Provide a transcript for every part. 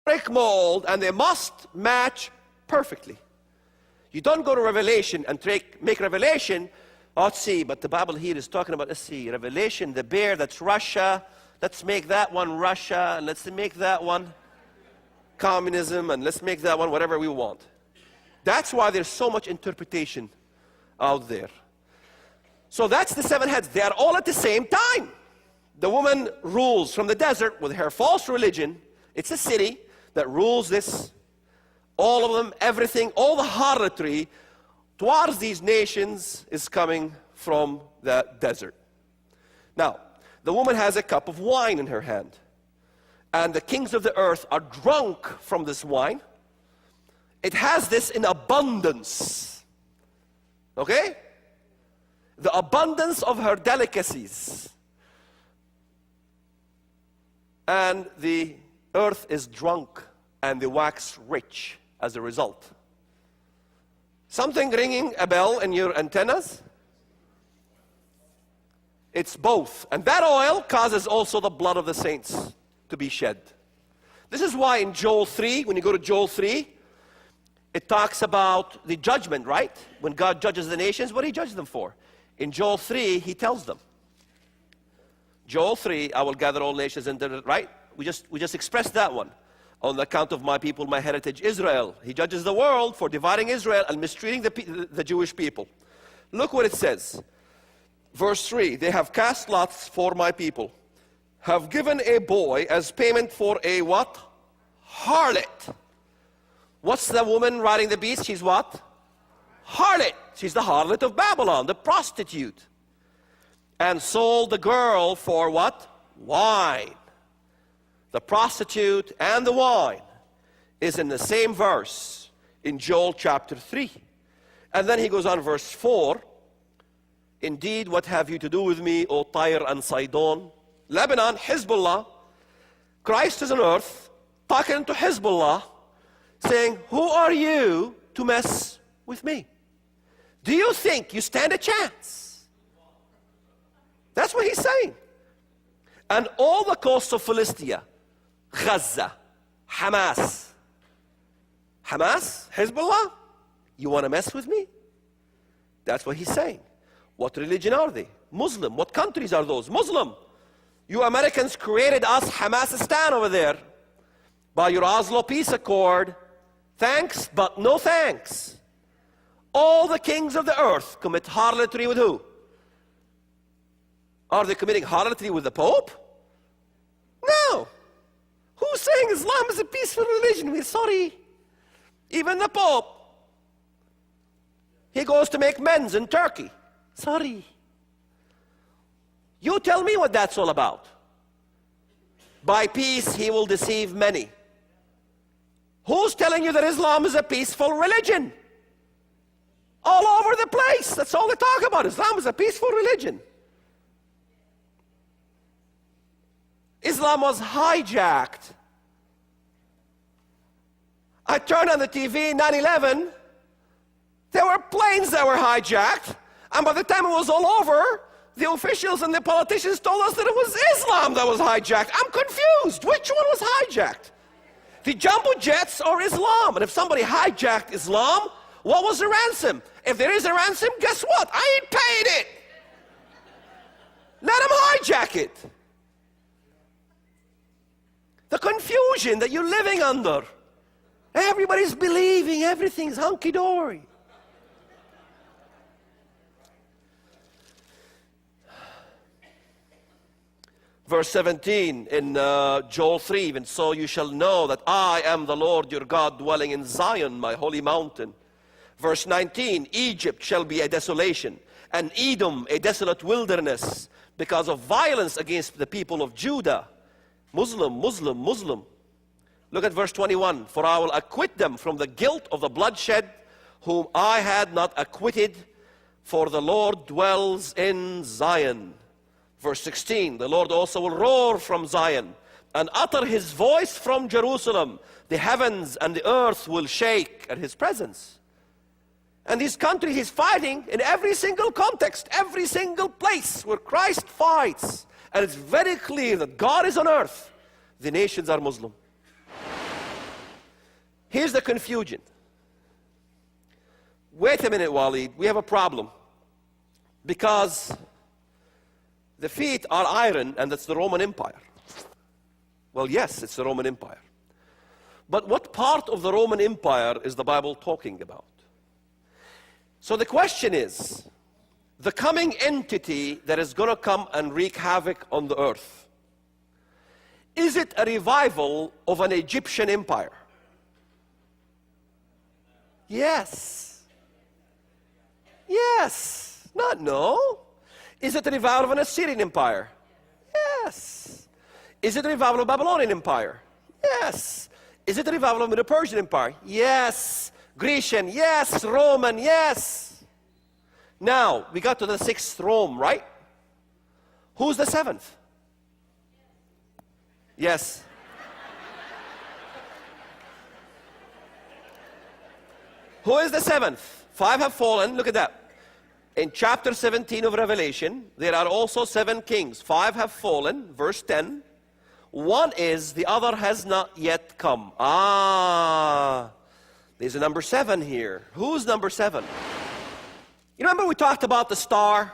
brick mold, and they must match perfectly. You don't go to Revelation and make Revelation, oh, let's see, but the Bible here is talking about, let's see, Revelation, the bear, that's Russia. Let's make that one Russia, and let's make that one communism, and let's make that one whatever we want. That's why there's so much interpretation out there. So that's the seven heads. They are all at the same time. The woman rules from the desert with her false religion. It's a city that rules this. All of them, everything, all the harlotry towards these nations is coming from the desert. Now, the woman has a cup of wine in her hand. And the kings of the earth are drunk from this wine. It has this in abundance. Okay? The abundance of her delicacies. And the earth is drunk and they wax rich as a result. Something ringing a bell in your antennas? It's both. And that oil causes also the blood of the saints to be shed. This is why in Joel 3, when you go to Joel 3, it talks about the judgment, right? When God judges the nations, what do He judge them for? In Joel 3, He tells them. Joel 3, I will gather all nations into the, right? We just expressed that one. On the account of my people, my heritage, Israel. He judges the world for dividing Israel and mistreating the Jewish people. Look what it says. Verse 3, they have cast lots for my people, have given a boy as payment for a what? Harlot. What's the woman riding the beast? She's what? Harlot. She's the harlot of Babylon, the prostitute. And sold the girl for what? Wine. The prostitute and the wine is in the same verse in Joel chapter 3. And then he goes on verse 4. Indeed, what have you to do with me, O Tyre and Sidon? Lebanon, Hezbollah. Christ is on earth, talking to Hezbollah, saying, who are you to mess with me? Do you think you stand a chance? That's what he's saying. And all the coasts of Philistia, Gaza, Hamas. Hamas, Hezbollah, you want to mess with me? That's what he's saying. What religion are they? Muslim. What countries are those? Muslim. You Americans created us Hamasistan over there by your Oslo Peace Accord. Thanks, but no thanks. All the kings of the earth commit harlotry with who? Are they committing harlotry with the Pope? No. Who's saying Islam is a peaceful religion? We're sorry. Even the Pope. He goes to make men's in Turkey. Sorry. You tell me what that's all about. By peace he will deceive many. Who's telling you that Islam is a peaceful religion? All over the place. That's all they talk about. Islam is a peaceful religion. Islam was hijacked. I turned on the TV, 9/11. There were planes that were hijacked. And by the time it was all over, the officials and the politicians told us that it was Islam that was hijacked. I'm confused. Which one was hijacked? The jumbo jets or Islam? And if somebody hijacked Islam, what was the ransom? If there is a ransom, guess what? I ain't paid it. Let them hijack it. The confusion that you're living under. Everybody's believing everything's hunky-dory. Verse 17 in Joel 3, even so you shall know that I am the Lord your God dwelling in Zion, my holy mountain. Verse 19, Egypt shall be a desolation, and Edom a desolate wilderness, because of violence against the people of Judah. Muslim, Muslim, Muslim. Look at verse 21. For I will acquit them from the guilt of the bloodshed, whom I had not acquitted, for the Lord dwells in Zion. Verse 16, the Lord also will roar from Zion and utter his voice from Jerusalem. The heavens and the earth will shake at his presence. And these countries he's fighting in every single context, every single place where Christ fights. And it's very clear that God is on earth. The nations are Muslim. Here's the confusion. Wait a minute, Walid, we have a problem. Because the feet are iron, and that's the Roman Empire. Well, yes, it's the Roman Empire. But what part of the Roman Empire is the Bible talking about? So the question is, the coming entity that is going to come and wreak havoc on the earth, is it a revival of an Egyptian empire? Yes. Yes. Not no. Is it a revival of an Assyrian empire? Yes. Is it a revival of a Babylonian empire? Yes. Is it a revival of the Persian empire? Yes. Grecian? Yes. Roman? Yes. Now, we got to the 6th Rome, right? Who's the 7th? Yes. Who is the 7th? 5 have fallen. Look at that. In chapter 17 of Revelation, there are also 7 kings. 5 have fallen, verse 10. 1 is, the other has not yet come. There's a number 7 here. Who's number 7? You remember we talked about the star?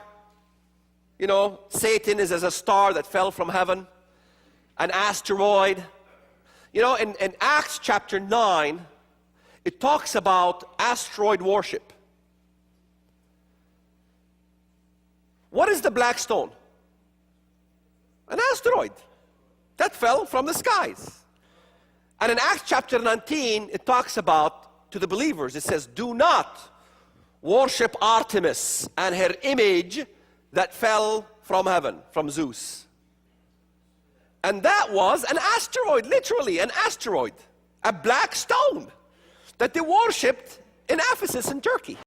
You know, Satan is as a star that fell from heaven, an asteroid. You know, in Acts chapter 9, it talks about asteroid worship. What is the black stone? An asteroid that fell from the skies. And in Acts chapter 19, it talks about, to the believers, it says, do not worship Artemis and her image that fell from heaven, from Zeus. And that was an asteroid, literally an asteroid, a black stone that they worshipped in Ephesus in Turkey.